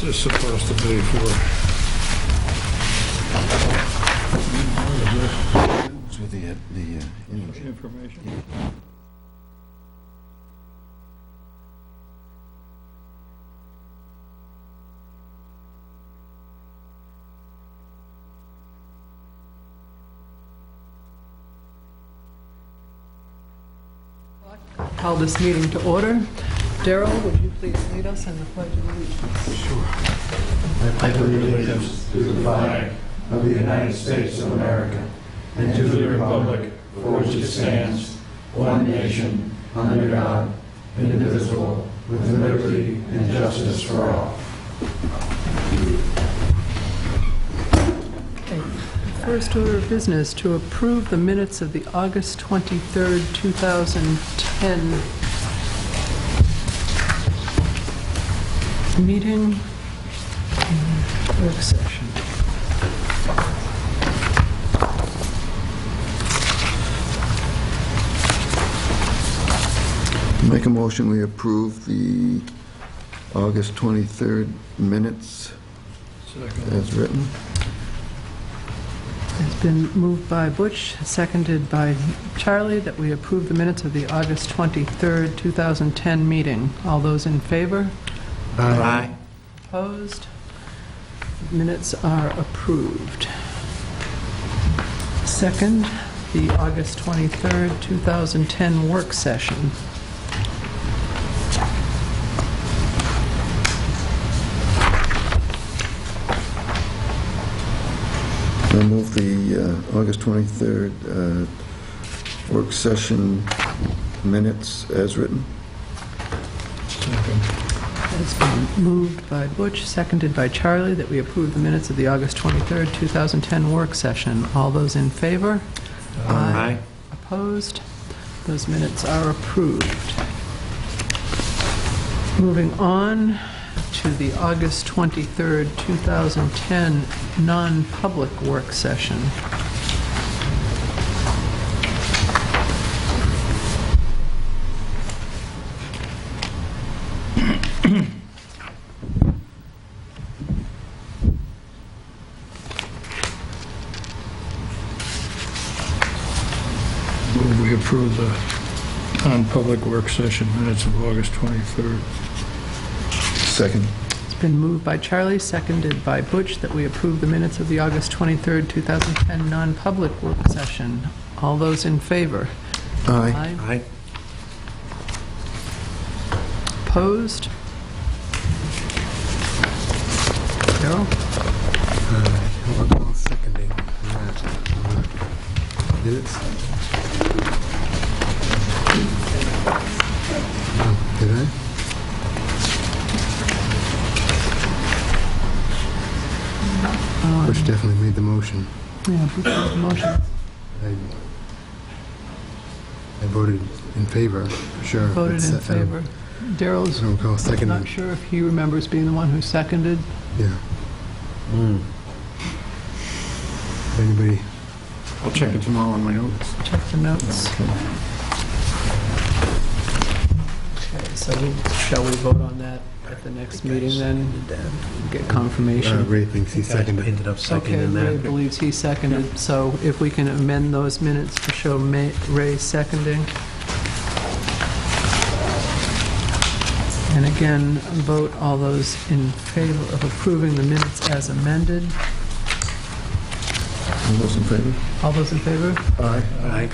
Is supposed to be for? It's with the Information. Call this meeting to order. Darrell, would you please lead us in the Pledge of Allegiance? Sure. I pledge allegiance to the flag of the United States of America and to the republic for which it stands, one nation, under God, indivisible, with liberty and justice for all. Okay. First order of business, to approve the minutes of the August 23rd, 2010 meeting, work session. Make a motion, we approve the August 23rd minutes as written. It's been moved by Butch, seconded by Charlie, that we approve the minutes of the August 23rd, 2010 meeting. All those in favor? Aye. Opposed? Minutes are approved. Second, the August 23rd, 2010 work session. I'll move the August 23rd work session minutes as written. Second. It's been moved by Butch, seconded by Charlie, that we approve the minutes of the August 23rd, 2010 work session. All those in favor? Aye. Opposed? Those minutes are approved. Moving on to the August 23rd, 2010 non-public work session. We approve the non-public work session minutes of August 23rd. Second. It's been moved by Charlie, seconded by Butch, that we approve the minutes of the August 23rd, 2010 non-public work session. All those in favor? Aye. Aye. Opposed? Darrell? I'll seconding that. Minutes? Oh, did I? Bush definitely made the motion. Yeah, Butch made the motion. I voted in favor, for sure. Voted in favor. Darrell's I don't recall seconding. not sure if he remembers being the one who seconded. Yeah. Anybody? I'll check it tomorrow on my notes. Check the notes. Okay, so shall we vote on that at the next meeting then? Get confirmation. Ray thinks he seconded. Ended up Okay, seconding Ray that. believes he seconded, so if we can amend those minutes to show Ray seconding. And again, vote all those in favor of approving the minutes as amended. All those in favor? All those in favor? Aye. Aye.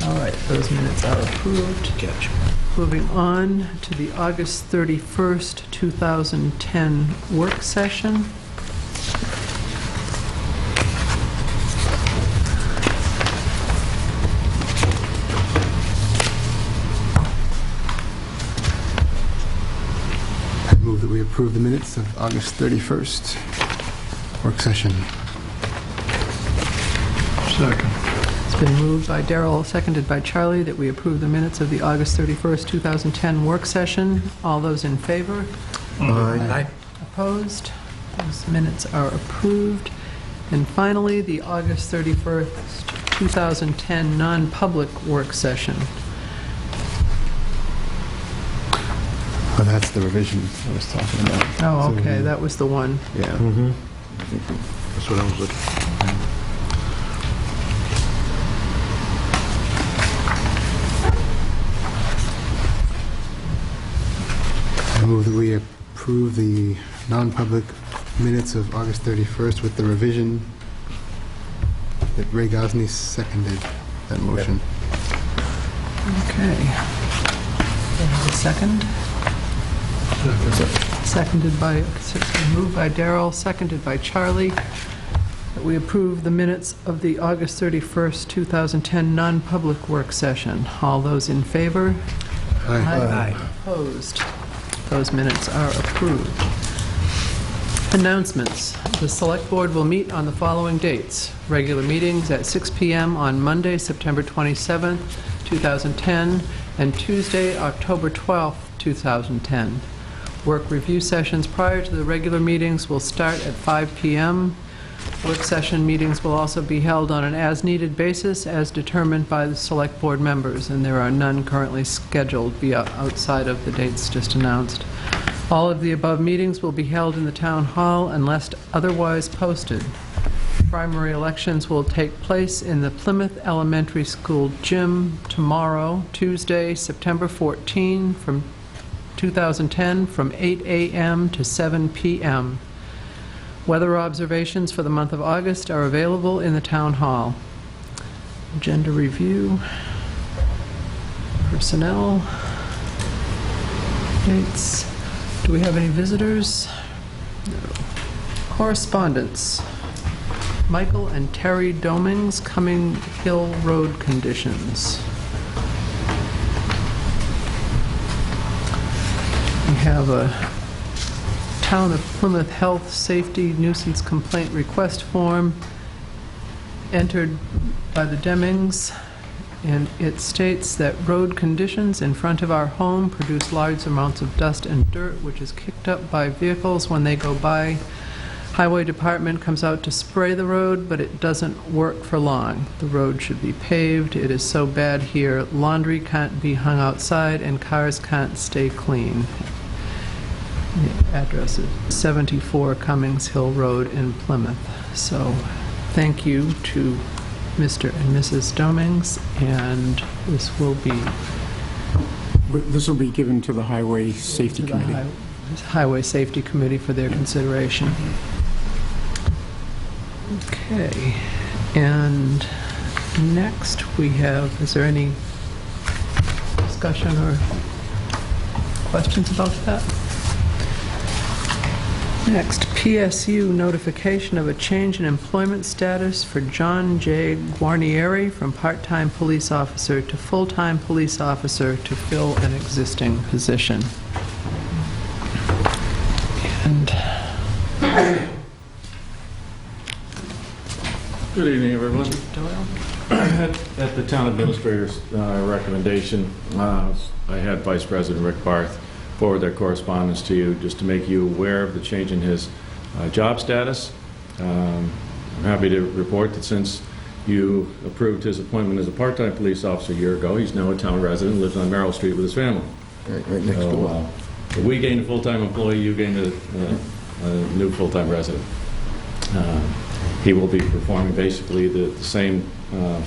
All right, those minutes are approved. Catch. Moving on to the August 31st, 2010 work session. I move that we approve the minutes of August 31st work session. Second. It's been moved by Darrell, seconded by Charlie, that we approve the minutes of the August 31st, 2010 work session. All those in favor? Aye. Opposed? Those minutes are approved. And finally, the August 31st, 2010 non-public work session. Oh, that's the revision I was talking about. Oh, So, okay, that was the one. Yeah. Mm-hmm. That's what I was looking I move that we approve the non-public minutes of August 31st with the revision that Ray Gosney seconded that motion. Okay. Do I have a second? Seconded by, moved by Darrell, seconded by Charlie, that we approve the minutes of the August 31st, 2010 non-public work session. All those in favor? Aye. Opposed? Those minutes are approved. Announcements. The Select Board will meet on the following dates. Regular meetings at 6 p.m. on Monday, September 27th, 2010, and Tuesday, October 12th, 2010. Work review sessions prior to the regular meetings will start at 5 p.m. Work session meetings will also be held on an as-needed basis as determined by the Select Board members, and there are none currently scheduled outside of the dates just announced. All of the above meetings will be held in the Town Hall unless otherwise posted. Primary elections will take place in the Plymouth Elementary School gym tomorrow, Tuesday, September 14, 2010, from 8 a.m. to 7 p.m. Weather observations for the month of August are available in the Town Hall. Agenda review, personnel, dates. Do we have any visitors? No. Correspondence. Michael and Terry Domings, Cumming Hill Road conditions. We have a Town of Plymouth Health Safety Nuisance Complaint Request Form entered by the Demings, and it states that road conditions in front of our home produce large amounts of dust and dirt, which is kicked up by vehicles when they go by. Highway Department comes out to spray the road, but it doesn't work for long. The road should be paved. It is so bad here, laundry can't be hung outside and cars can't stay clean. The address is 74 Cummings Hill Road in Plymouth. So thank you to Mr. and Mrs. Domings, and this will be This will be given to the Highway Safety to the Committee. Highway Safety Committee for their consideration. Okay, and next we have, is there any discussion or questions about that? Next, PSU notification of a change in employment status for John J. Guarnieri from part-time police officer to full-time police officer to fill an existing position. And Good evening, everyone. Doyle? At the town administrator's recommendation, I had Vice President Rick Barth forward that correspondence to you just to make you aware of the change in his job status. I'm happy to report that since you approved his appointment as a part-time police officer a year ago, he's now a town resident, lives on Merrill Street with his family. Right next door. If we gained a full-time employee, you gained a new full-time resident. He will be performing basically the same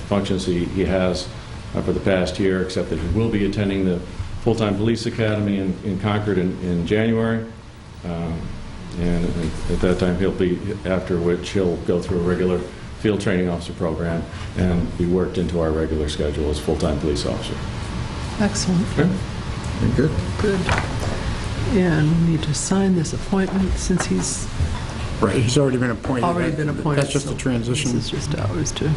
functions he has for the past year, except that he will be attending the full-time police academy in Concord in January. And at that time, after which he'll go through a regular field training officer program and be worked into our regular schedule as full-time police officer. Excellent. Okay. Very good. Good. And we need to sign this appointment since he's Right, he's already been appointed. already been appointed. That's just so a transition. This is just ours to...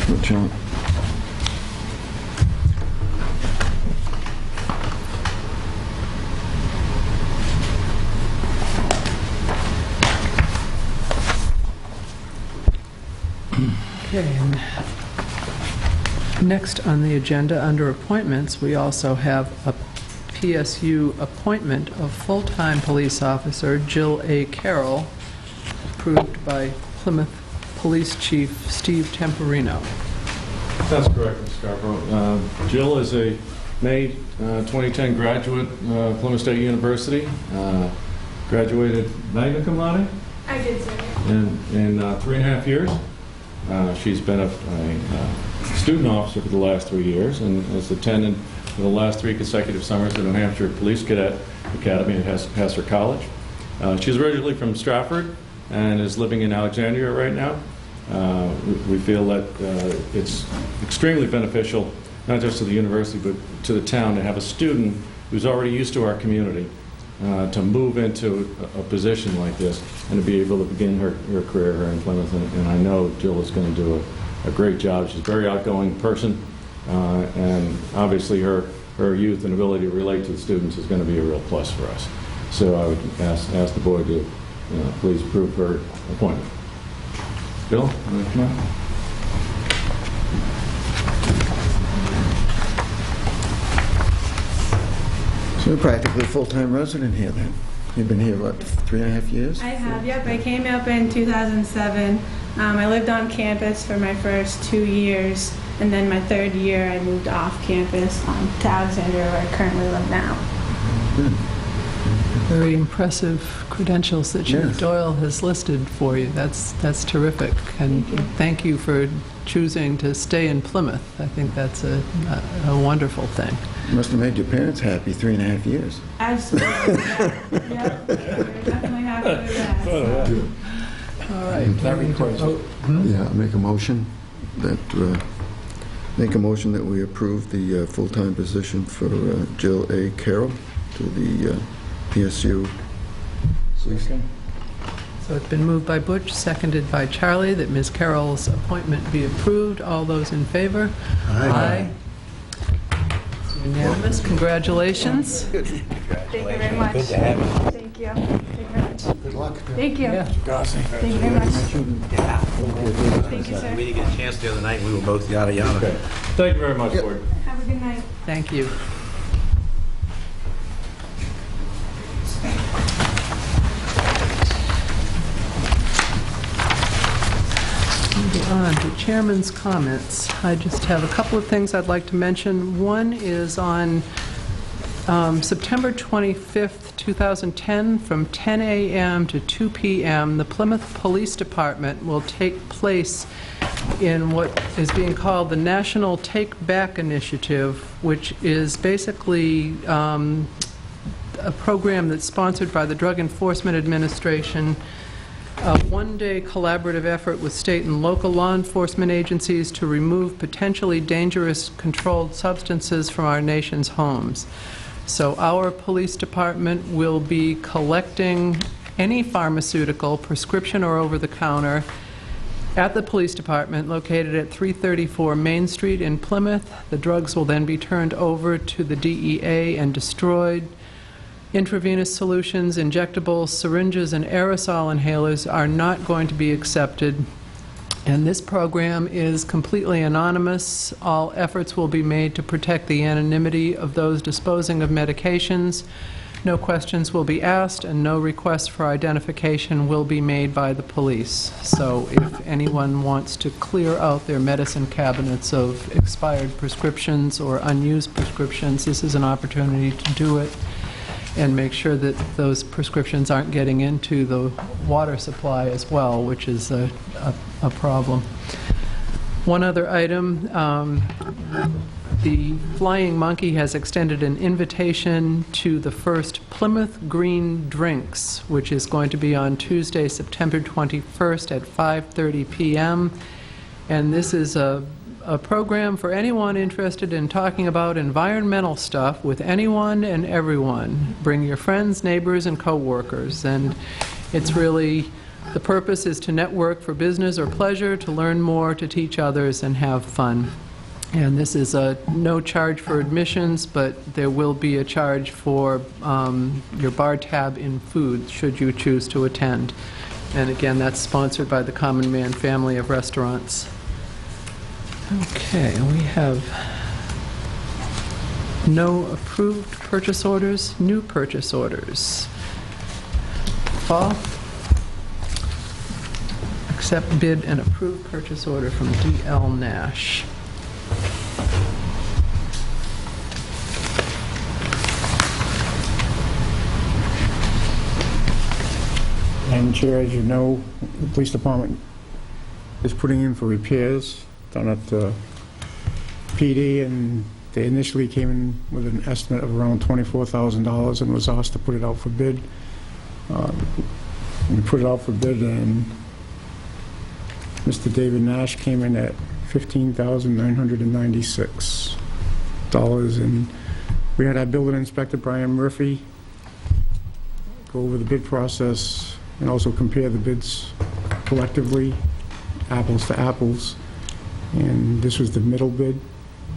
Good job. Okay, and next on the agenda, under appointments, we also have a PSU appointment of full-time police officer Jill A. Carroll, approved by Plymouth Police Chief Steve Temporino. That's correct, Ms. Scarborough. Jill is a May 2010 graduate of Plymouth State University. Graduated magna cum laude I did, sir. in 3.5 years. She's been a student officer for the last 3 years and has attended for the last 3 consecutive summers the New Hampshire Police Cadet Academy at Hester College. She's originally from Stratford and is living in Alexandria right now. We feel that it's extremely beneficial, not just to the university, but to the town, to have a student who's already used to our community to move into a position like this and to be able to begin her career here in Plymouth. And I know Jill is going to do a great job. She's a very outgoing person, and obviously her youth and ability to relate to the students is going to be a real plus for us. So I would ask the board to please approve her appointment. Bill, you want to come on? So you're practically a full-time resident here then? You've been here, what, 3.5 years? I have, yep. I came up in 2007. I lived on campus for my first 2 years, and then my 3rd year I moved off campus to Alexandria, where I currently live now. Good. Very impressive credentials that Chief Yes. Doyle has listed for you. That's terrific. And Thank you. thank you for choosing to stay in Plymouth. I think that's a wonderful thing. Must have made your parents happy 3.5 years. Absolutely. Yeah, we're definitely happy with that. So. All right. That requires- Yeah, I'll make a motion that we approve the full-time position for Jill A. Carroll to the PSU. So it's been moved by Butch, seconded by Charlie, that Ms. Carroll's appointment be approved. All those in favor? Aye. It's unanimous. Congratulations. Thank you very much. Good to have you. Thank you. Thank you very much. Good luck. Thank you. Yeah. Thank you very much. Thank you, We sir. didn't get a chance the other night, we were both yada yada. Okay. Thank you very much, Board. Have a good night. Thank you. Moving on to chairman's comments. I just have a couple of things I'd like to mention. One is on September 25th, 2010, from 10 a.m. to 2 p.m., the Plymouth Police Department will take place in what is being called the National Take Back Initiative, which is basically a program that's sponsored by the Drug Enforcement Administration, a one-day collaborative effort with state and local law enforcement agencies to remove potentially dangerous controlled substances from our nation's homes. So our police department will be collecting any pharmaceutical, prescription or over-the-counter, at the police department located at 334 Main Street in Plymouth. The drugs will then be turned over to the DEA and destroyed. Intravenous solutions, injectables, syringes, and aerosol inhalers are not going to be accepted. And this program is completely anonymous. All efforts will be made to protect the anonymity of those disposing of medications. No questions will be asked, and no requests for identification will be made by the police. So if anyone wants to clear out their medicine cabinets of expired prescriptions or unused prescriptions, this is an opportunity to do it and make sure that those prescriptions aren't getting into the water supply as well, which is a problem. One other item, the Flying Monkey has extended an invitation to the first Plymouth Green Drinks, which is going to be on Tuesday, September 21st at 5:30 p.m. And this is a program for anyone interested in talking about environmental stuff with anyone and everyone. Bring your friends, neighbors, and co-workers. And it's really, the purpose is to network for business or pleasure, to learn more, to teach others, and have fun. And this is a no charge for admissions, but there will be a charge for your bar tab in food, should you choose to attend. And again, that's sponsored by the Common Man family of restaurants. Okay, we have no approved purchase orders, new purchase orders. Paul? Accept bid and approve purchase order from D.L. Nash. And Chair, as you know, the police department is putting in for repairs down at the PD, and they initially came in with an estimate of around $24,000 and was asked to put it out for bid. We put it out for bid, and Mr. David Nash came in at $15,996. And we had our building inspector, Brian Murphy, go over the bid process and also compare the bids collectively, apples to apples. And this was the middle bid,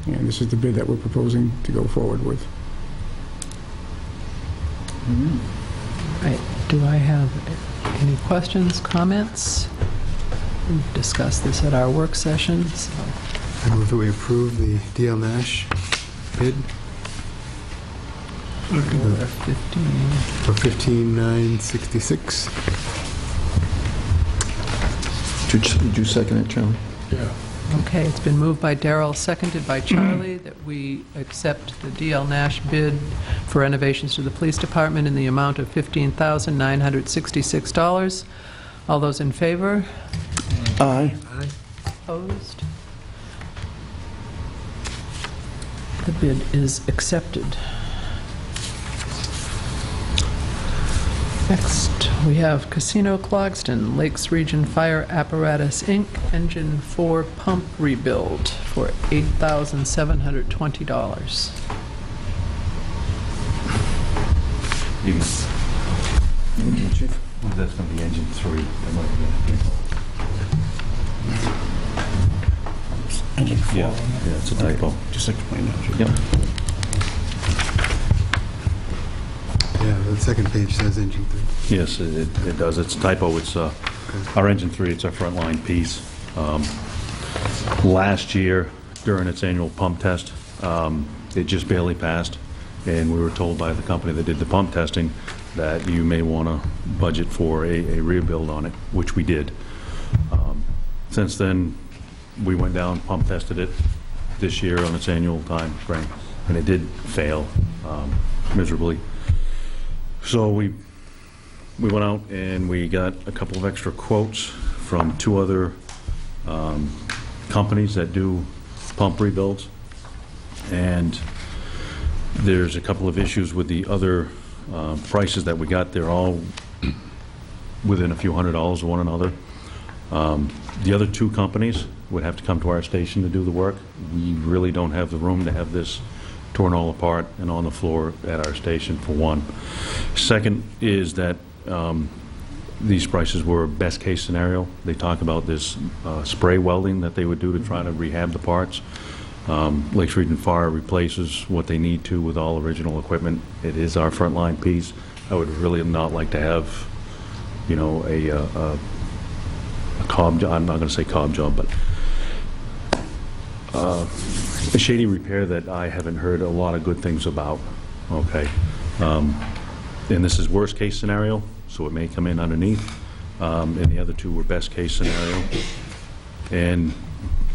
and this is the bid that we're proposing to go forward with. Right. Do I have any questions, comments? We discussed this at our work session, so. I move that we approve the D.L. Nash bid For 15. for $15,966. Did you second it, Charlie? Yeah. Okay, it's been moved by Darrell, seconded by Charlie, that we accept the D.L. Nash bid for renovations to the police department in the amount of $15,966. All those in favor? Aye. Opposed? The bid is accepted. Next, we have Casino Clogston, Lakes Region Fire Apparatus, Inc., Engine 4 Pump Rebuild for $8,720. Chief? That's going to be engine 3. Engine 4. Yeah, it's a typo. Just explain that. Chief. Yep. Yeah, the second page says engine 3. Yes, it does. It's a typo. It's our engine 3. It's our frontline piece. Last year, during its annual pump test, it just barely passed, and we were told by the company that did the pump testing that you may want to budget for a rebuild on it, which we did. Since then, we went down, pump tested it this year on its annual time frame, and it did fail miserably. So we went out and we got a couple of extra quotes from 2 other companies that do pump rebuilds, and there's a couple of issues with the other prices that we got. They're all within a few $100s of one another. The other 2 companies would have to come to our station to do the work. We really don't have the room to have this torn all apart and on the floor at our station, for one. Second is that these prices were best case scenario. They talk about this spray welding that they would do to try to rehab the parts. Lakes Region Fire replaces what they need to with all original equipment. It is our frontline piece. I would really not like to have, you know, a cob job. I'm not going to say cob job, but a shady repair that I haven't heard a lot of good things about. Okay, and this is worst case scenario, so it may come in underneath. And the other 2 were best case scenario. And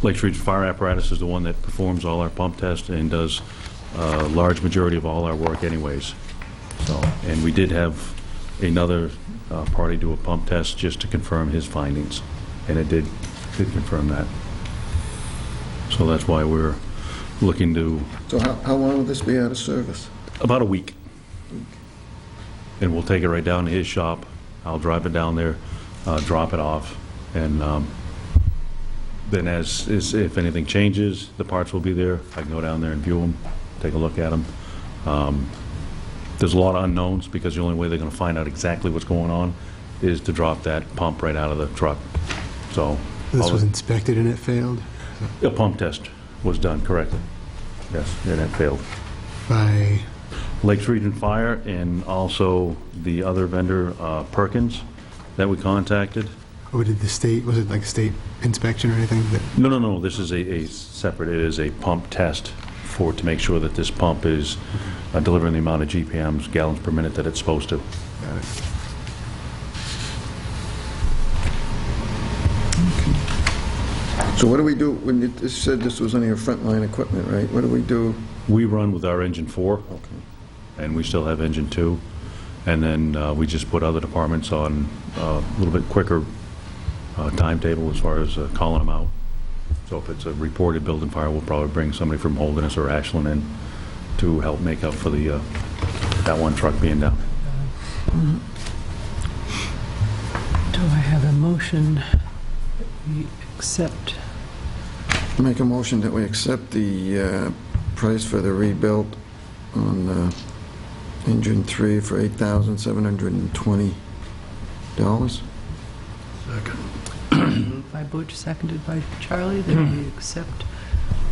Lakes Region Fire Apparatus is the one that performs all our pump tests and does a large majority of all our work anyways. So, and we did have another party do a pump test just to confirm his findings, and it did confirm that. So that's why we're looking to... So how long will this be out of service? About a week. And we'll take it right down to his shop. I'll drive it down there, drop it off, and then if anything changes, the parts will be there. I can go down there and view them, take a look at them. There's a lot of unknowns, because the only way they're going to find out exactly what's going on is to drop that pump right out of the truck. So This was inspected and it failed? a pump test was done correctly. Yes, and it failed. By... Lakes Region Fire, and also the other vendor, Perkins, that we contacted. Or did the state, was it like state inspection or anything? No. This is a separate. It is a pump test to make sure that this pump is delivering the amount of GPMs, gallons per minute, that it's supposed to. Got it. So what do we do when you said this was on your frontline equipment, right? What do we do? We run with our engine 4, Okay. and we still have engine 2, and then we just put other departments on a little bit quicker timetable as far as calling them out. So if it's a reported building fire, we'll probably bring somebody from Holderness or Ashland in to help make up for the that one truck being down. Do I have a motion that we accept? Make a motion that we accept the price for the rebuild on engine 3 for $8,720. Second. Moved by Butch, seconded by Charlie, that we accept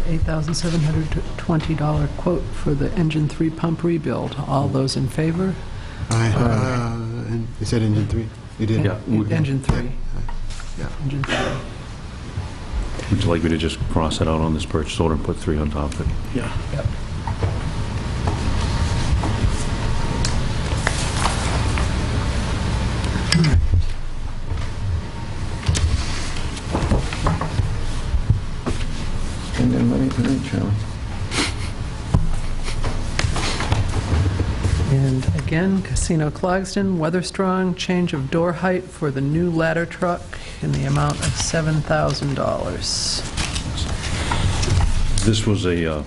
$8,720 quote for the engine 3 pump rebuild. All those in favor? Aye. And you said engine 3? You did? Yeah. Engine 3. Yeah. Engine 3. Would you like me to just cross that out on this purchase order and put 3 on top of it? Yeah. Yep. Spending money tonight, Charlie. And again, Casino Clogston, Weatherstrong, change of door height for the new ladder truck in the amount of $7,000. This was a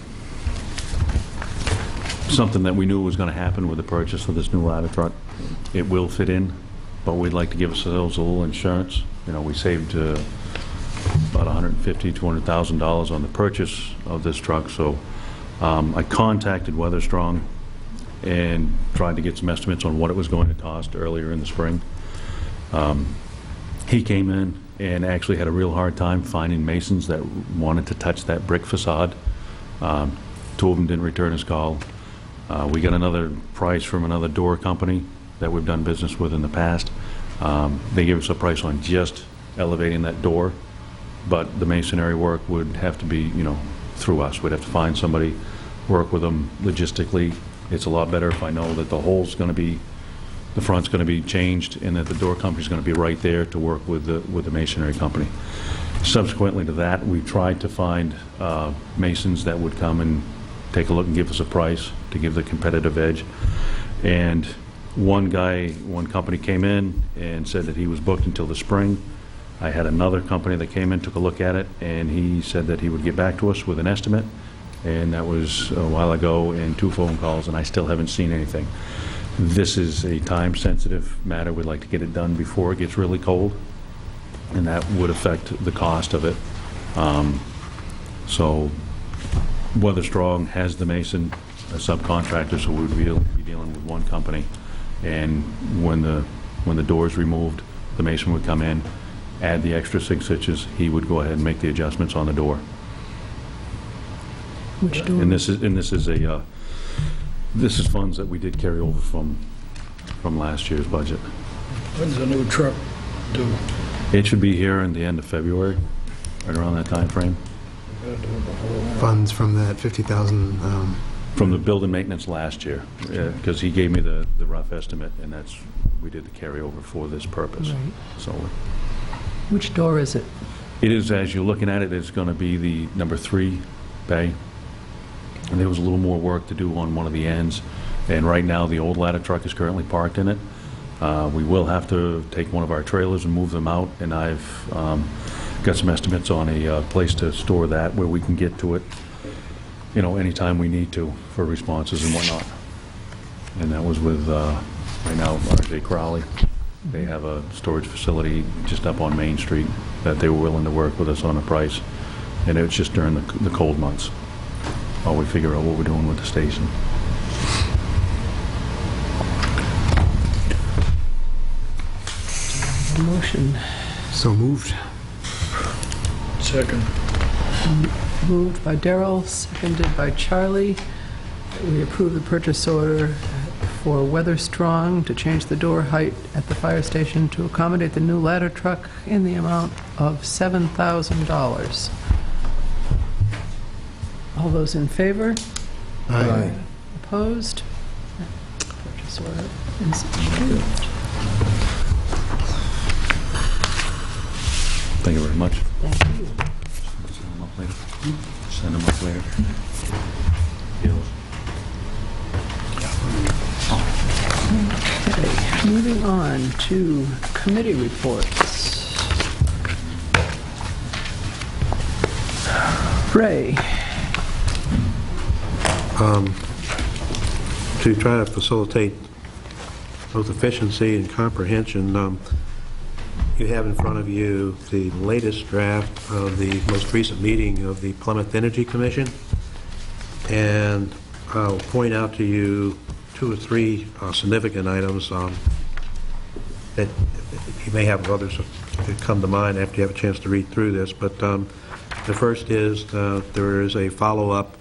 something that we knew was going to happen with the purchase of this new ladder truck. It will fit in, but we'd like to give ourselves a little insurance. You know, we saved about $150,000, $200,000 on the purchase of this truck, so I contacted Weatherstrong and tried to get some estimates on what it was going to cost earlier in the spring. He came in and actually had a real hard time finding masons that wanted to touch that brick facade. Two of them didn't return his call. We got another price from another door company that we've done business with in the past. They gave us a price on just elevating that door, but the masonry work would have to be, you know, through us. We'd have to find somebody, work with them logistically. It's a lot better if I know that the hole's going to be, the front's going to be changed, and that the door company's going to be right there to work with the masonry company. Subsequently to that, we tried to find masons that would come and take a look and give us a price to give the competitive edge. And one company came in and said that he was booked until the spring. I had another company that came in, took a look at it, and he said that he would get back to us with an estimate. And that was a while ago, and 2 phone calls, and I still haven't seen anything. This is a time-sensitive matter. We'd like to get it done before it gets really cold, and that would affect the cost of it. So Weatherstrong has the mason, a subcontractor, so we would be dealing with one company. And when the door is removed, the mason would come in, add the extra 6 stitches. He would go ahead and make the adjustments on the door. Which door? And this is funds that we did carry over from last year's budget. When's the new truck due? It should be here in the end of February, right around that time frame. Funds from that 50,000. From the building maintenance last year, because he gave me the rough estimate, and we did the carryover for this purpose. Right. So Which door is it? it is, as you're looking at it, it's going to be the number 3 bay. And there was a little more work to do on one of the ends. And right now, the old ladder truck is currently parked in it. We will have to take one of our trailers and move them out, and I've got some estimates on a place to store that where we can get to it, you know, anytime we need to for responses and whatnot. And that was with, right now, R.J. Crowley. They have a storage facility just up on Main Street that they were willing to work with us on a price. And it was just during the cold months while we figure out what we're doing with the station. Motion. So moved. Second. Moved by Darrell, seconded by Charlie. We approve the purchase order for Weatherstrong to change the door height at the fire station to accommodate the new ladder truck in the amount of $7,000. All those in favor? Aye. Opposed? Purchase order is approved. Thank you very much. Thank you. Send them up later. Send them up later. Deals. Okay, moving on to committee reports. Ray. To try to facilitate both efficiency and comprehension, you have in front of you the latest draft of the most recent meeting of the Plymouth Energy Commission, and I'll point out to you 2 or 3 significant items that you may have others that come to mind after you have a chance to read through this. But the first is there is a follow-up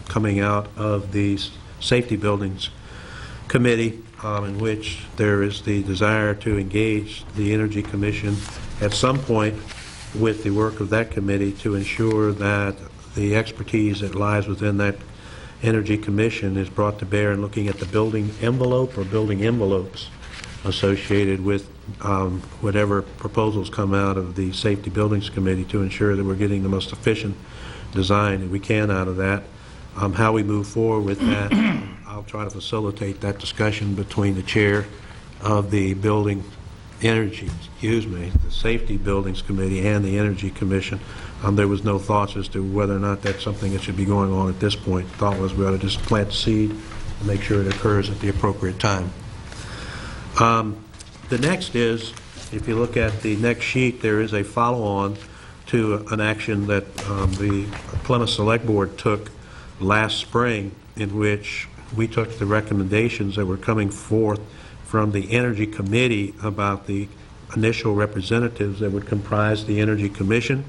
coming out of the Safety Buildings Committee, in which there is the desire to engage the Energy Commission at some point with the work of that committee to ensure that the expertise that lies within that Energy Commission is brought to bear in looking at the building envelope or building envelopes associated with whatever proposals come out of the Safety Buildings Committee to ensure that we're getting the most efficient design that we can out of that. How we move forward with that, I'll try to facilitate that discussion between the chair of the the Safety Buildings Committee and the Energy Commission. There was no thoughts as to whether or not that's something that should be going on at this point. The thought was we ought to just plant the seed to make sure it occurs at the appropriate time. The next is, if you look at the next sheet, there is a follow-on to an action that the Plymouth Selectboard took last spring, in which we took the recommendations that were coming forth from the Energy Committee about the initial representatives that would comprise the Energy Commission.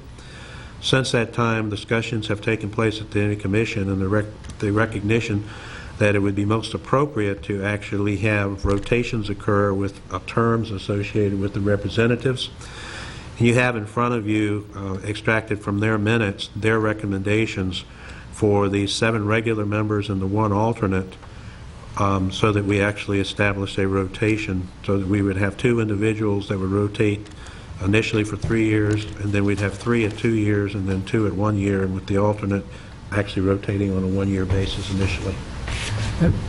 Since that time, discussions have taken place at the Energy Commission, and the recognition that it would be most appropriate to actually have rotations occur with terms associated with the representatives. And you have in front of you, extracted from their minutes, their recommendations for the 7 regular members and the 1 alternate, so that we actually establish a rotation, so that we would have 2 individuals that would rotate initially for 3 years, and then we'd have 3 at 2 years, and then 2 at 1 year, and with the alternate actually rotating on a 1-year basis initially.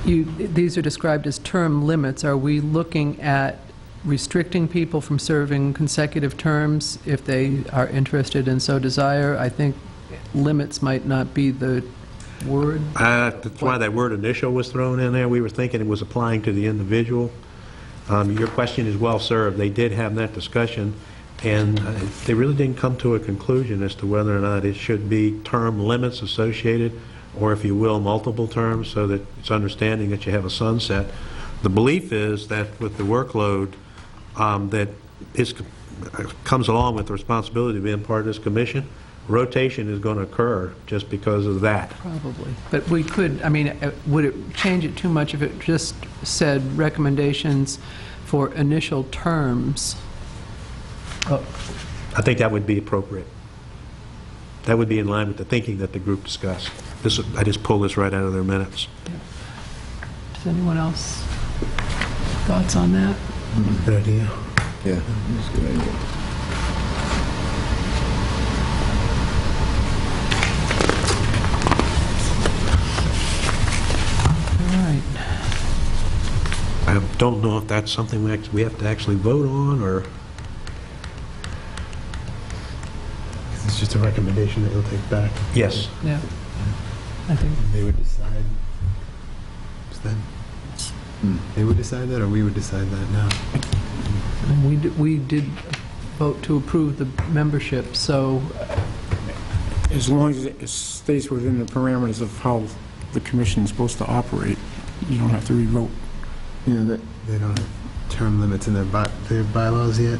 These are described as term limits. Are we looking at restricting people from serving consecutive terms if they are interested and so desire? I think limits might not be the word. That's why that word initial was thrown in there. We were thinking it was applying to the individual. Your question is well served. They did have that discussion, and they really didn't come to a conclusion as to whether or not it should be term limits associated, or, if you will, multiple terms, so that it's understanding that you have a sunset. The belief is that with the workload that comes along with the responsibility of being part of this commission, rotation is going to occur just because of that. Probably. But we could, I mean, would it change it too much if it just said recommendations for initial terms? Oh, I think that would be appropriate. That would be in line with the thinking that the group discussed. I just pulled this right out of their minutes. does anyone else thoughts on that? Good idea. Yeah, that's a good idea. All right. I don't know if that's something we have to actually vote on, or... It's just a recommendation that you'll take back. Yes. Yeah. I think They would decide. Is that? They would decide that, or we would decide that now? we did vote to approve the membership, so As long as it stays within the parameters of how the commission is supposed to operate, you don't have to revote. Yeah, They don't have term limits in their bylaws yet?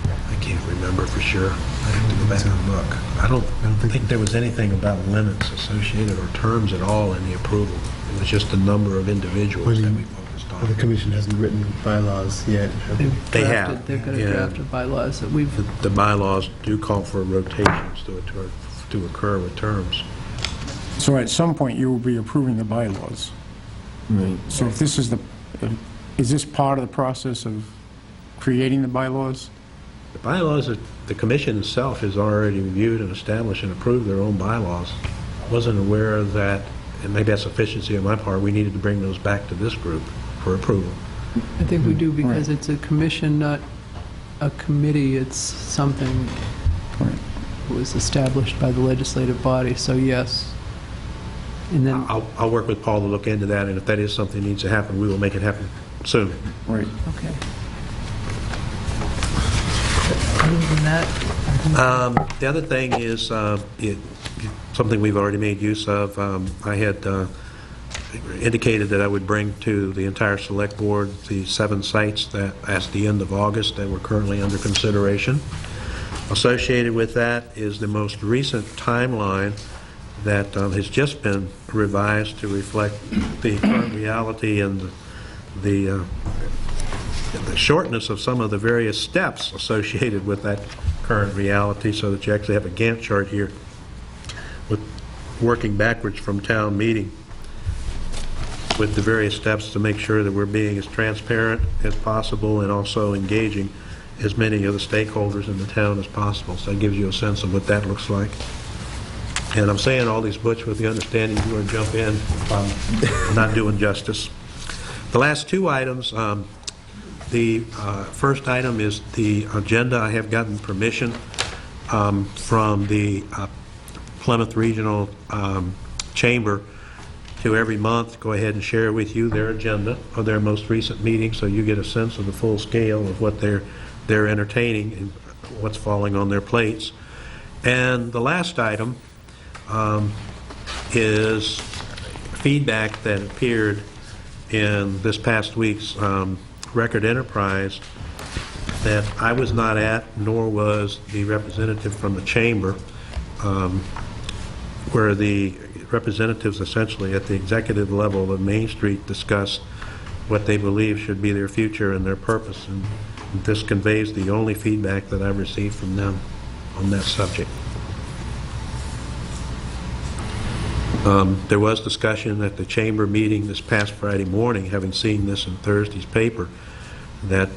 I can't remember for sure. I have to go back and look. I don't think there was anything about limits associated or terms at all in the approval. It was just the number of individuals that we focused Well, the on. commission hasn't written bylaws yet. They have. They've got a Yeah. draft of bylaws that we've... The bylaws do call for rotations to occur with terms. So at some point, you will be approving the bylaws. right. So if this is is this part of the process of creating the bylaws? The bylaws, the commission itself has already reviewed and established and approved their own bylaws. Wasn't aware of that, and maybe that's sufficiency on my part. We needed to bring those back to this group for approval. I think we do because it's a commission, not a committee. It's something Right. that was established by the legislative body, so yes. And then, I'll work with Paul to look into that, and if that is something that needs to happen, we will make it happen soon. Right. okay. Other than that, The other thing is something we've already made use of. I had indicated that I would bring to the entire select board the 7 sites that, at the end of August, that were currently under consideration. Associated with that is the most recent timeline that has just been revised to reflect the current reality and the shortness of some of the various steps associated with that current reality, so that you actually have a Gantt chart here with working backwards from town meeting with the various steps to make sure that we're being as transparent as possible and also engaging as many of the stakeholders in the town as possible. So that gives you a sense of what that looks like. And I'm saying all these, Butch, with the understanding you want to jump in if I'm not doing justice. The last 2 items, the first item is the agenda. I have gotten permission from the Plymouth Regional Chamber to every month go ahead and share with you their agenda of their most recent meeting, so you get a sense of the full scale of what they're entertaining and what's falling on their plates. And the last item is feedback that appeared in this past week's Record Enterprise that I was not at, nor was the representative from the chamber, where the representatives essentially at the executive level of Main Street discussed what they believe should be their future and their purpose. And this conveys the only feedback that I've received from them on that subject. There was discussion at the chamber meeting this past Friday morning, having seen this in Thursday's paper, that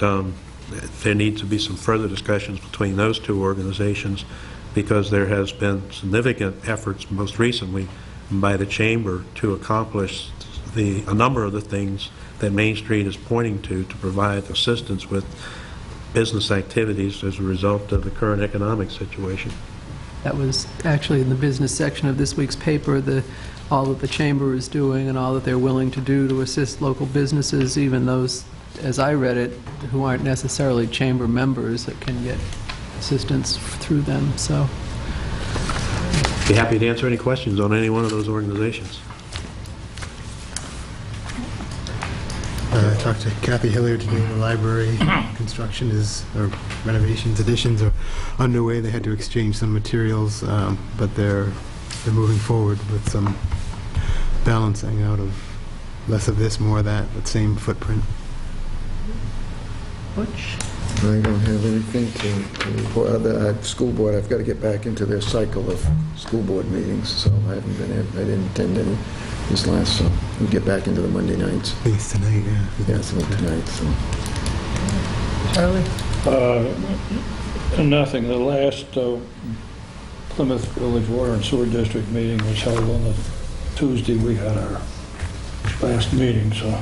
there needs to be some further discussions between those two organizations, because there has been significant efforts most recently by the chamber to accomplish a number of the things that Main Street is pointing to provide assistance with business activities as a result of the current economic situation. That was actually in the business section of this week's paper, all that the chamber is doing and all that they're willing to do to assist local businesses, even those, as I read it, who aren't necessarily chamber members, that can get assistance through them. So, Be happy to answer any questions on any one of those organizations. I talked to Kathy Hilliard today. The library construction or renovations, additions are underway. They had to exchange some materials, but they're moving forward with some balancing out of less of this, more of that, but same footprint. Butch? I don't have anything to report. The school board, I've got to get back into their cycle of school board meetings, so I didn't attend any this last, so we'll get back into the Monday nights. I think it's tonight, yeah. Yeah, so tonight, so. Charlie? Nothing. The last Plymouth Village Water and Sewer District meeting was held on the Tuesday. We had our last meeting, so I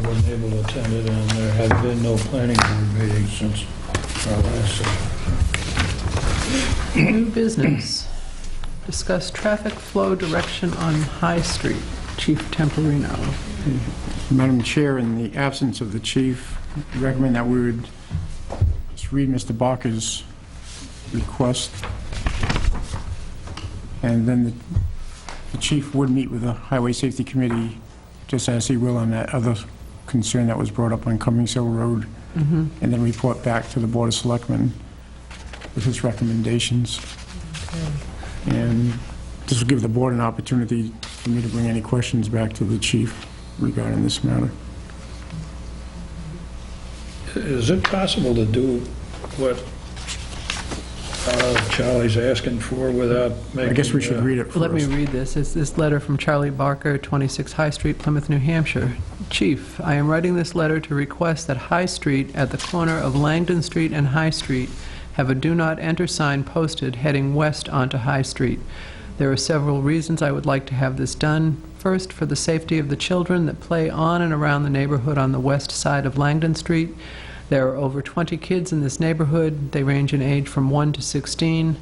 wasn't able to attend it, and there have been no planning board meetings since our last session. New business. Discuss traffic flow direction on High Street. Chief Temporino. Madam Chair, in the absence of the chief, I recommend that we would just read Mr. Barker's request, and then the chief would meet with the Highway Safety Committee, just as he will on that other concern that was brought up on Cummings Hill Road, and then report back to the Board of Selectmen with his recommendations. And this will give the board an opportunity for me to bring any questions back to the chief regarding this matter. Is it possible to do what Charlie's asking for without making... I guess we should read it first. Let me read this. It's this letter from Charlie Barker, 26 High Street, Plymouth, New Hampshire. Chief, I am writing this letter to request that High Street at the corner of Langdon Street and High Street have a do not enter sign posted heading west onto High Street. There are several reasons I would like to have this done. First, for the safety of the children that play on and around the neighborhood on the west side of Langdon Street. There are over 20 kids in this neighborhood. They range in age from 1 to 16.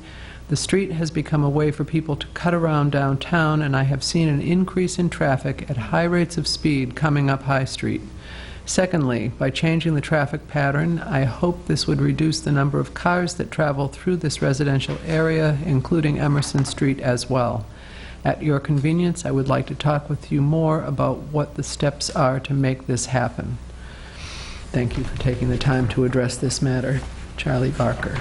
The street has become a way for people to cut around downtown, and I have seen an increase in traffic at high rates of speed coming up High Street. Secondly, by changing the traffic pattern, I hope this would reduce the number of cars that travel through this residential area, including Emerson Street as well. At your convenience, I would like to talk with you more about what the steps are to make this happen. Thank you for taking the time to address this matter. Charlie Barker.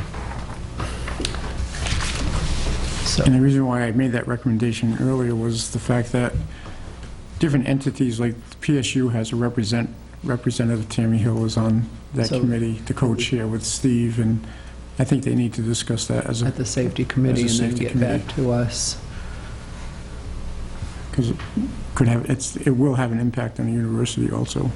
And the reason why I made that recommendation earlier was the fact that different entities, like PSU has a Representative Tammy Hill is on that committee, the co-chair with Steve, and I think they need to discuss that as at the safety committee and then get back to us. Because it will have an impact on the university also.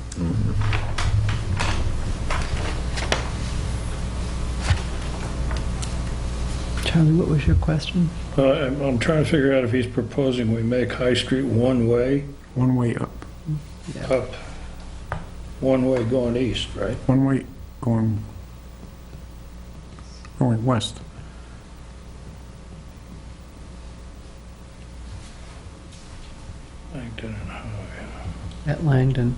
Charlie, what was your question? I'm trying to figure out if he's proposing we make High Street one way. One way up. Yeah. Up. One way going east, right? One way going west. I Langdon and High. at Langdon.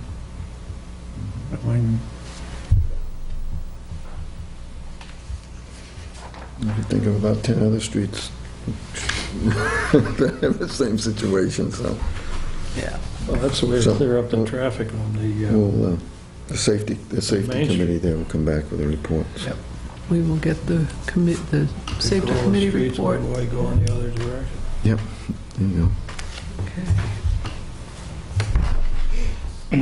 I can think of about 10 other streets that have the same situation, so Yeah. Well, that's the way to So, clear up the well- traffic on the, we'll, the safety Main Street. committee there will come back with a report. So. Yep. We will get the safety all the committee streets all report. the way go in the other direction. Yep, there you go.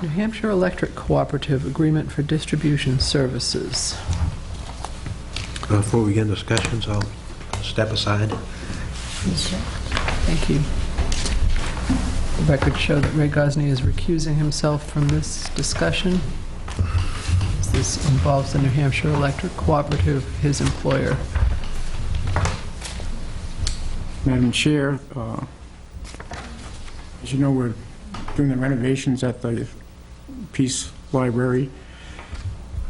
New Hampshire Electric Cooperative Agreement for Distribution Services. Before we begin discussions, I'll step aside. Thank you. The records show that Ray Gosney is recusing himself from this discussion. This involves the New Hampshire Electric Cooperative, his employer. Madam Chair, as you know, we're doing the renovations at the Peace Library,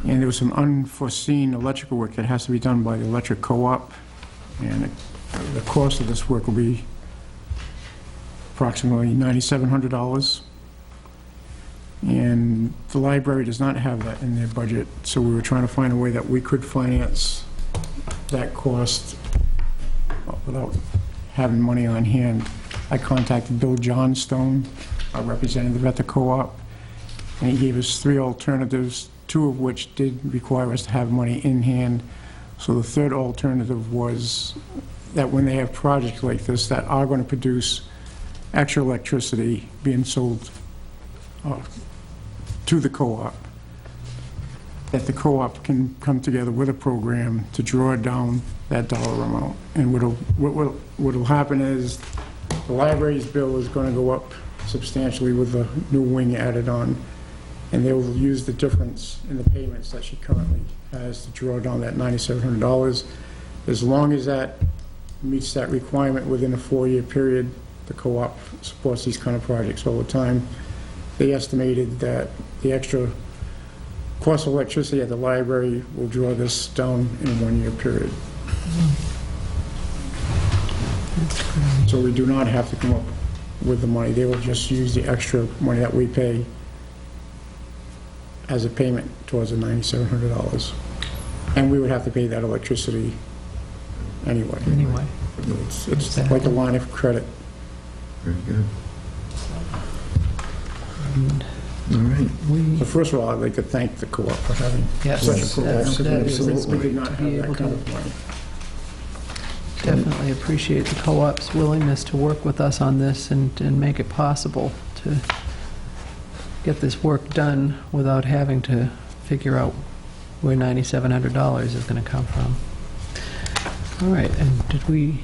and there was some unforeseen electrical work that has to be done by the electric co-op, and the cost of this work will be approximately $9,700. And the library does not have that in their budget, so we were trying to find a way that we could finance that cost without having money on hand. I contacted Bill Johnstone, our representative at the co-op, and he gave us 3 alternatives, 2 of which did require us to have money in hand. So the third alternative was that when they have projects like this that are going to produce extra electricity being sold to the co-op, that the co-op can come together with a program to draw down that dollar amount. And what'll happen is the library's bill is going to go up substantially with the new wing added on, and they will use the difference in the payments that she currently has to draw down that $9,700. As long as that meets that requirement within a 4-year period, the co-op supports these kind of projects all the time. They estimated that the extra cost of electricity at the library will draw this down in a 1-year period. So we do not have to come up with the money. They will just use the extra money that we pay as a payment towards the $9,700. And we would have to pay that electricity anyway. Anyway. It's like a line of credit. Very good. And All right. So first of all, I'd like to thank the co-op for having Yes, such a that program. is Since we did not to be have able that kind to of money. definitely appreciate the co-op's willingness to work with us on this and make it possible to get this work done without having to figure out where $9,700 is going to come from. All right, and did we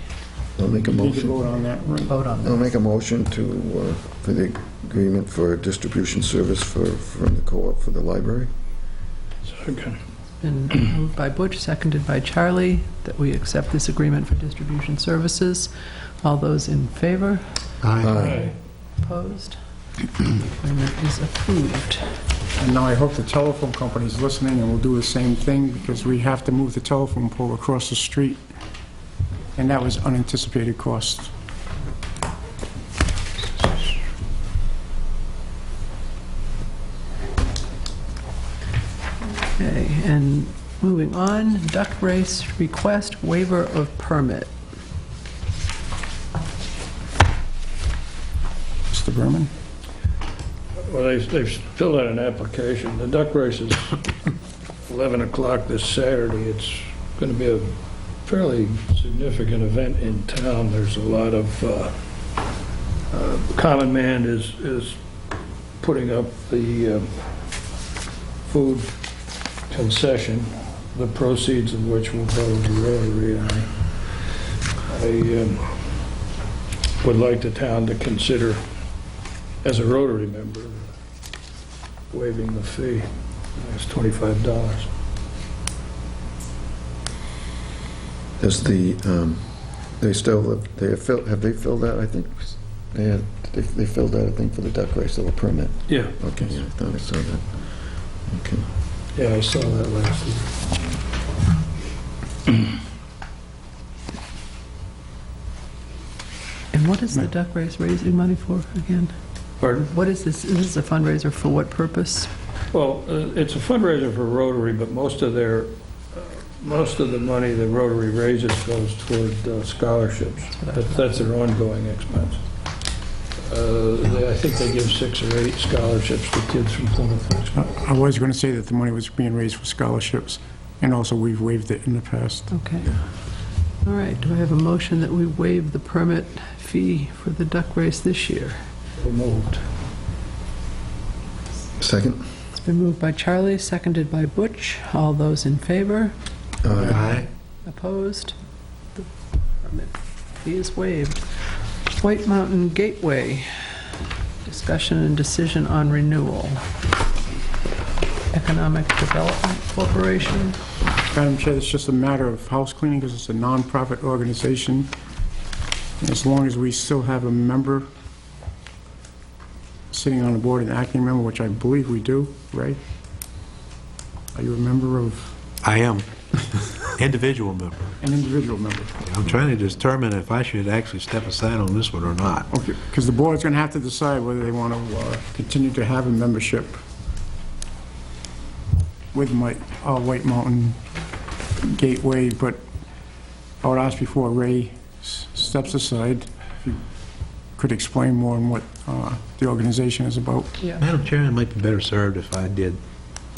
I'll make a We need to motion. vote on that, right? vote on I'll that? make a motion to, for the agreement for distribution service from the co-op for the library. Second. Been moved by Butch, seconded by Charlie, that we accept this agreement for distribution services. All those in favor? Aye. Opposed? The agreement is approved. And now I hope the telephone company's listening and will do the same thing, because we have to move the telephone pole across the street, and that was unanticipated cost. Okay, and moving on, duck race request waiver of permit. Mr. Berman? Well, they've filled out an application. The duck race is 11 o'clock this Saturday. It's going to be a fairly significant event in town. There's a lot of, Common Man is putting up the food concession, the proceeds of which will go to Rotary. And I would like the town to consider, as a Rotary member, waiving the fee. It's $25. Does the, have they filled out, I think, they filled out, I think, for the duck race, little permit? Yeah. Okay, yeah, I thought I saw that. Okay. Yeah, I saw that last week. And What is the duck race raising money for again? Pardon? What is this? Is this a fundraiser for what purpose? Well, it's a fundraiser for Rotary, but most of the money the Rotary raises goes toward scholarships. That's their ongoing expense. I think they give 6 or 8 scholarships to kids from Plymouth. I was going to say that the money was being raised for scholarships, and also we've waived it in the past. Okay. All right, do I have a motion that we waive the permit fee for the duck race this year? So moved. Second? It's been moved by Charlie, seconded by Butch. All those in favor? Aye. Opposed? The permit fee is waived. White Mountain Gateway, discussion and decision on renewal. Economic Development Corporation. Madam Chair, it's just a matter of house cleaning because it's a nonprofit organization. And as long as we still have a member sitting on the board, an acting member, which I believe we do, right? Are you a member of, I am. Individual member. an individual member? I'm trying to determine if I should actually step aside on this one or not. Okay, because the board's going to have to decide whether they want to continue to have a membership with White Mountain Gateway, but I would ask before Ray steps aside, if you could explain more on what the organization is about. Yeah, Madam Chair, I might be better served if I did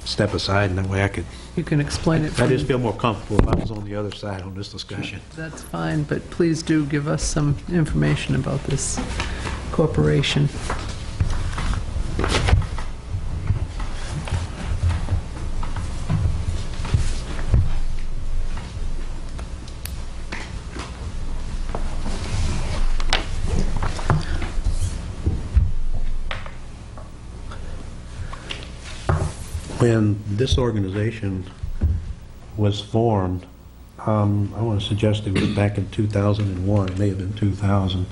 step aside, and that way I could, you can explain it. I just feel more comfortable if I was on the other side on this discussion. That's fine, but please do give us some information about this corporation. When this organization was formed, I want to suggest it was back in 2001, it may have been 2000,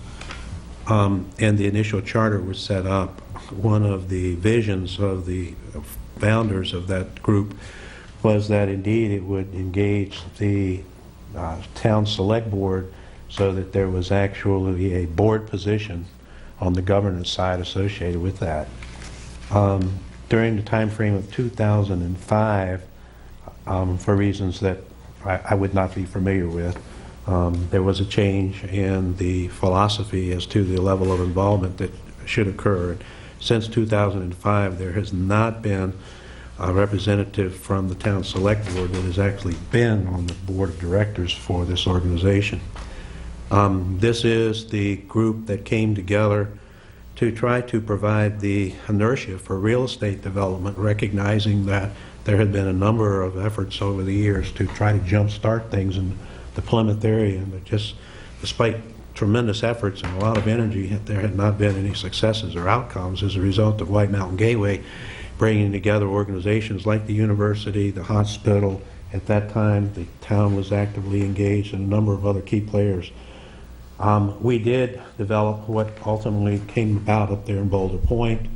and the initial charter was set up. One of the visions of the founders of that group was that indeed it would engage the town select board so that there was actually a board position on the governance side associated with that. During the time frame of 2005, for reasons that I would not be familiar with, there was a change in the philosophy as to the level of involvement that should occur. Since 2005, there has not been a representative from the town select board that has actually been on the board of directors for this organization. This is the group that came together to try to provide the inertia for real estate development, recognizing that there had been a number of efforts over the years to try to jumpstart things in the Plymouth area, and just despite tremendous efforts and a lot of energy, there had not been any successes or outcomes as a result of White Mountain Gateway bringing together organizations like the university, the hospital. At that time, the town was actively engaged in a number of other key players. We did develop what ultimately came about up there in Boulder Point,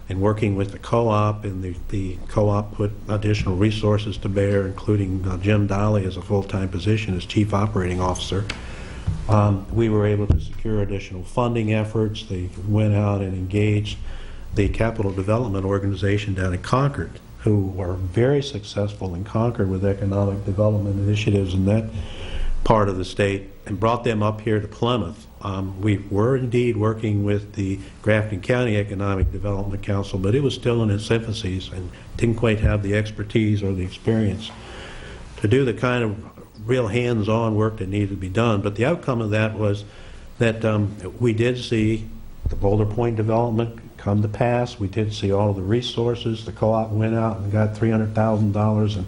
and working with the co-op, and the co-op put additional resources to bear, including Jim Dolly as a full-time position as Chief Operating Officer. We were able to secure additional funding efforts. They went out and engaged the Capital Development Organization down in Concord, who were very successful in Concord with economic development initiatives in that part of the state, and brought them up here to Plymouth. We were indeed working with the Grafton County Economic Development Council, but it was still in its infancies and didn't quite have the expertise or the experience to do the kind of real hands-on work that needed to be done. But the outcome of that was that we did see the Boulder Point development come to pass. We did see all of the resources. The co-op went out and got $300,000 in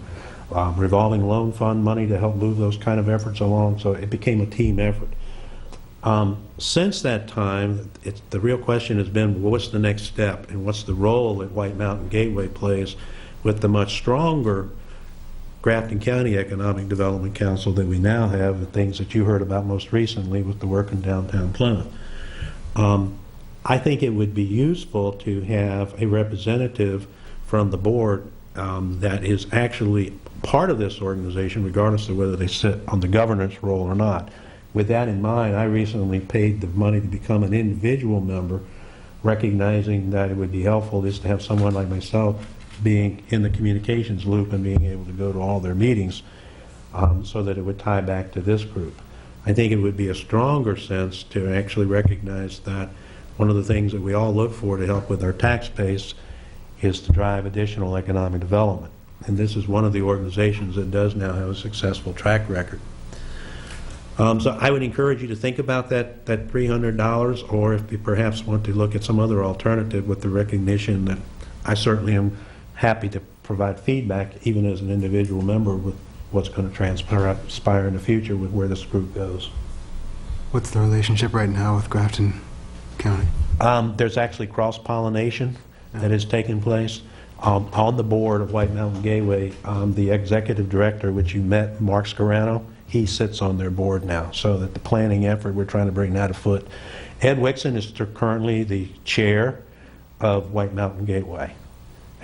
revolving loan fund money to help move those kind of efforts along, so it became a team effort. Since that time, the real question has been, well, what's the next step, and what's the role that White Mountain Gateway plays with the much stronger Grafton County Economic Development Council that we now have, the things that you heard about most recently with the work in downtown Plymouth. I think it would be useful to have a representative from the board that is actually part of this organization, regardless of whether they sit on the governance role or not, with that in mind, I recently paid the money to become an individual member, recognizing that it would be helpful just to have someone like myself being in the communications loop and being able to go to all their meetings, so that it would tie back to this group. I think it would be a stronger sense to actually recognize that one of the things that we all look for to help with our tax base is to drive additional economic development. And this is one of the organizations that does now have a successful track record. So I would encourage you to think about that $300, or if you perhaps want to look at some other alternative, with the recognition that I certainly am happy to provide feedback, even as an individual member, with what's going to transpire in the future with where this group goes. What's the relationship right now with Grafton County? There's actually cross-pollination that has taken place. On the board of White Mountain Gateway, the executive director, which you met, Mark Scarano, he sits on their board now, so that the planning effort, we're trying to bring that afoot. Ed Wixon is currently the chair of White Mountain Gateway.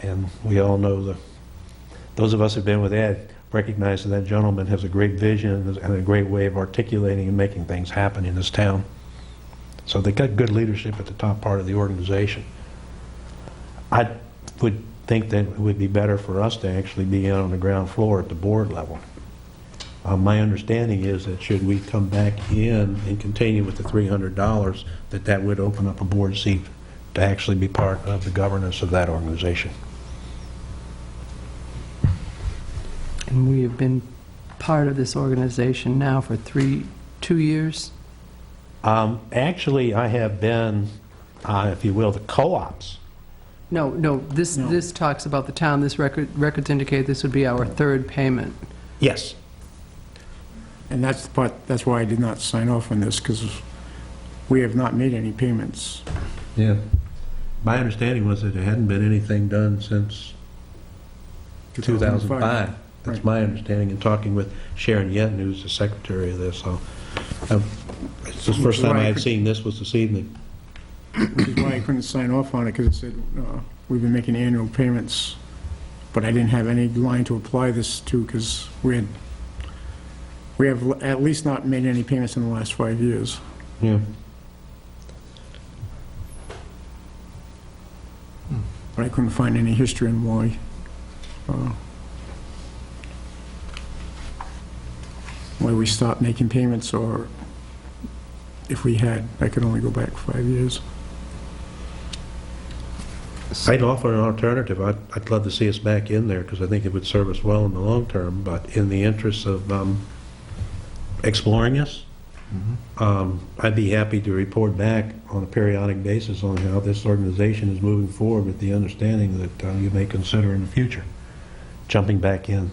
And we all know, those of us who've been with Ed recognize that gentleman has a great vision and a great way of articulating and making things happen in this town. So they got good leadership at the top part of the organization. I would think that it would be better for us to actually be in on the ground floor at the board level. My understanding is that should we come back in and continue with the $300, that would open up a board seat to actually be part of the governance of that organization. And we have been part of this organization now for 2 years? Actually, I have been, if you will, the co-ops. No, this talks about the town. This records indicate this would be our third payment. Yes. And that's the part, that's why I did not sign off on this, because we have not made any payments. Yeah. My understanding was that there hadn't been anything done since 2005. That's Right. my understanding, in talking with Sharon Yenton, who's the secretary of this. So, it's the first time I had seen this was this evening. Which is why I couldn't sign off on it, because it said, we've been making annual payments, but I didn't have any line to apply this to, because we have at least not made any payments in the last 5 years. Yeah. But I couldn't find any history on why we stopped making payments, or if we had, I could only go back 5 years. I'd offer an alternative. I'd love to see us back in there, because I think it would serve us well in the long term, but in the interest of exploring this, I'd be happy to report back on a periodic basis on how this organization is moving forward, with the understanding that you may consider in the future jumping back in.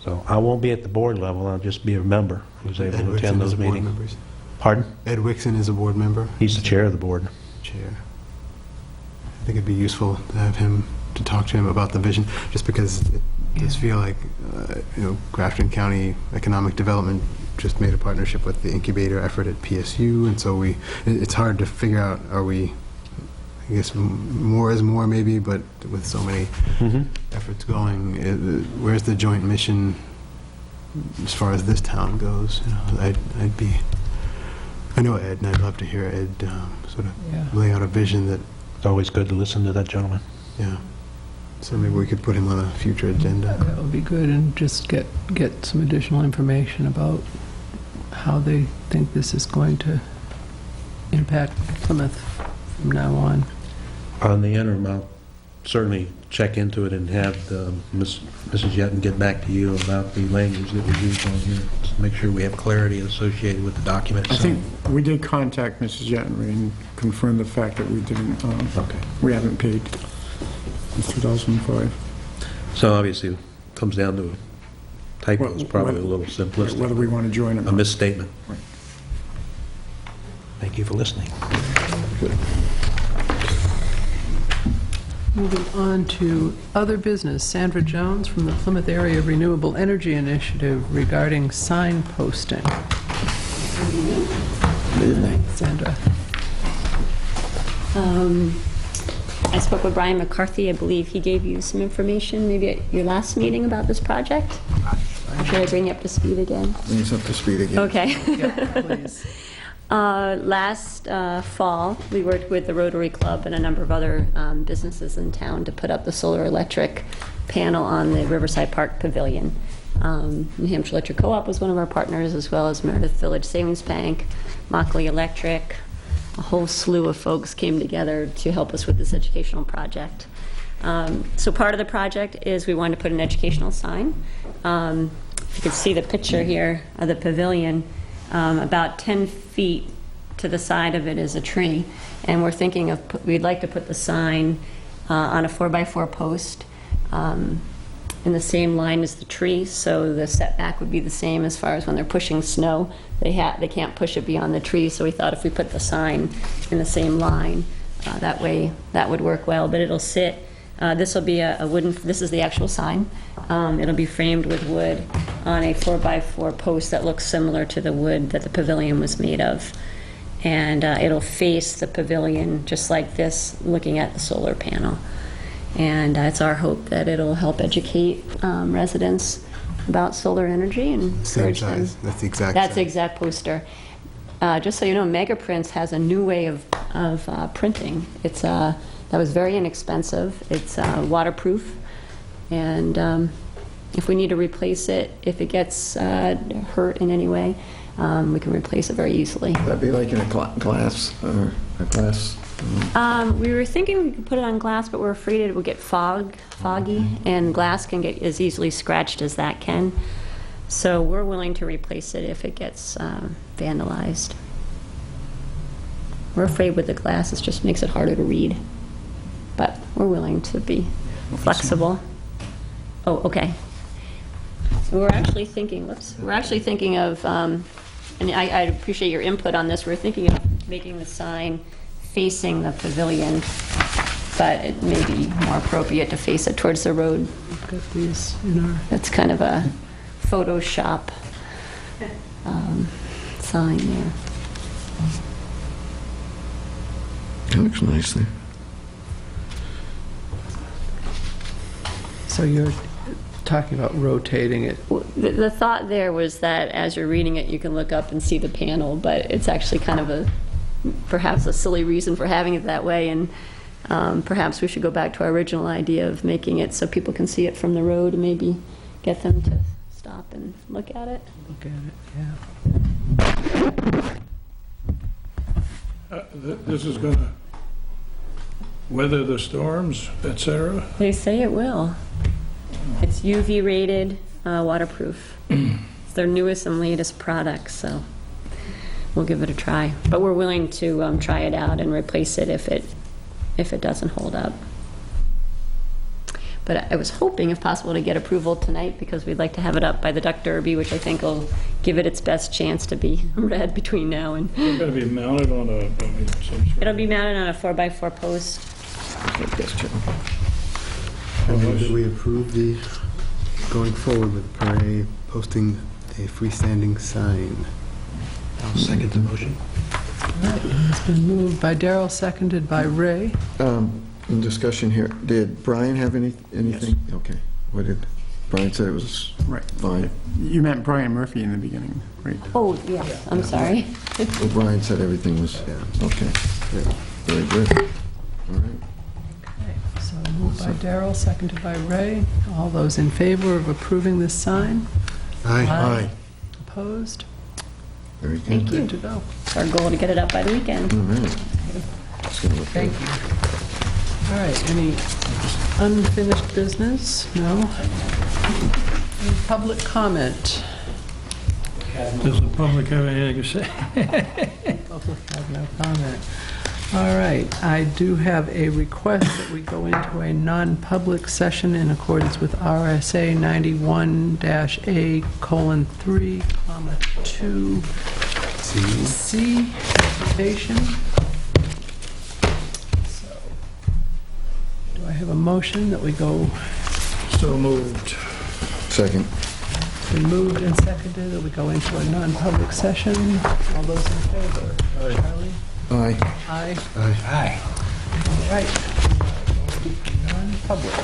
So I won't be at the board level, I'll just be a member who's able to attend those meetings. Pardon? Ed Wixon is a board member? He's the chair of the board. Chair. I think it'd be useful to have him, to talk to him about the vision, just because it does feel like, Grafton County Economic Development just made a partnership with the incubator effort at PSU, and so it's hard to figure out, are we, I guess more is more maybe, but with so many efforts going, where's the joint mission as far as this town goes? I know Ed, and I'd love to hear Ed sort of lay out a vision that. It's always good to listen to that gentleman. Yeah. So maybe we could put him on a future agenda. That would be good, and just get some additional information about how they think this is going to impact Plymouth from now on. On the interim, I'll certainly check into it and have Mrs. Yenton get back to you about the language that we use on here, to make sure we have clarity associated with the document. I think we did contact Mrs. Yenton and confirm the fact that we didn't, we haven't paid since 2005. So obviously, it comes down to a typo. It's probably a little simplistic. Whether we want to join it. A misstatement. Right. Thank you for listening. Moving on to other business, Sandra Jones from the Plymouth Area Renewable Energy Initiative regarding sign posting. Good evening, Sandra. I spoke with Brian McCarthy. I believe he gave you some information maybe at your last meeting about this project. Should I bring you up to speed again? Bring us up to speed again. Okay. Yeah, please. Last fall, we worked with the Rotary Club and a number of other businesses in town to put up the solar electric panel on the Riverside Park Pavilion. New Hampshire Electric Co-op was one of our partners, as well as Meredith Village Savings Bank, Mockley Electric. A whole slew of folks came together to help us with this educational project. So part of the project is we wanted to put an educational sign. If you can see the picture here of the pavilion, about 10 feet to the side of it is a tree. And we're thinking of, we'd like to put the sign on a 4x4 post in the same line as the tree, so the setback would be the same as far as when they're pushing snow. They can't push it beyond the tree, so we thought if we put the sign in the same line, that way that would work well. But it'll sit, this will be a wooden, this is the actual sign. It'll be framed with wood on a 4x4 post that looks similar to the wood that the pavilion was made of. And it'll face the pavilion just like this, looking at the solar panel. And it's our hope that it'll help educate residents about solar energy and Same encourage them. size. That's the exact That's the size. exact poster. Just so you know, Mega Prints has a new way of printing. It's that was very inexpensive. It's waterproof, and if we need to replace it, if it gets hurt in any way, we can replace it very easily. That'd be like in a glass, a glass. We were thinking we could put it on glass, but we're afraid it will get foggy, and glass can get as easily scratched as that can. So we're willing to replace it if it gets vandalized. We're afraid with the glass, it just makes it harder to read. But we're willing to be flexible. Oh, okay. We're actually thinking, of, and I appreciate your input on this, we're thinking of making the sign facing the pavilion, but it may be more appropriate to face it towards the road. We've got these in our... That's kind of a Photoshop sign there. That looks nice there. So you're talking about rotating it. The thought there was that as you're reading it, you can look up and see the panel, but it's actually kind of perhaps a silly reason for having it that way, and perhaps we should go back to our original idea of making it so people can see it from the road and maybe get them to stop and look at it. Look at it, yeah. This is going to weather the storms, etc.? They say it will. It's UV rated, waterproof. It's their newest and latest product, so we'll give it a try. But we're willing to try it out and replace it if it doesn't hold up. But I was hoping, if possible, to get approval tonight, because we'd like to have it up by the Duck Derby, which I think will give it its best chance to be read between now and... It's going to be mounted on some sort It'll be mounted on a 4x4 post. Like this, Jim. I move that we approve the, going forward with the parade, posting a freestanding sign. I'll second the motion. All right, it's been moved by Darrell, seconded by Ray. In discussion here, did Brian have anything? Yes. Okay. What did, Brian said it was Right. fine. You meant Brian Murphy in the beginning, right? Oh, yes, I'm sorry. Well, Brian said everything was, okay. Very good. All right. Okay, so moved by Darrell, seconded by Ray. All those in favor of approving this sign? Aye. Opposed? Very good. Thank you. Good to go. It's our goal to get it up by the weekend. All right. It's gonna look Thank good. you. All right, any unfinished business? No? Any public comment? Does the public have anything to say? Public have no comment. All right, I do have a request that we go into a non-public session in accordance with RSA 91-A:3, 2, C, invitation. So, do I have a motion that we go, So moved. Second. been moved and seconded, that we go into a non-public session? All those in favor? Charlie? Aye. Aye. Aye. All right. public.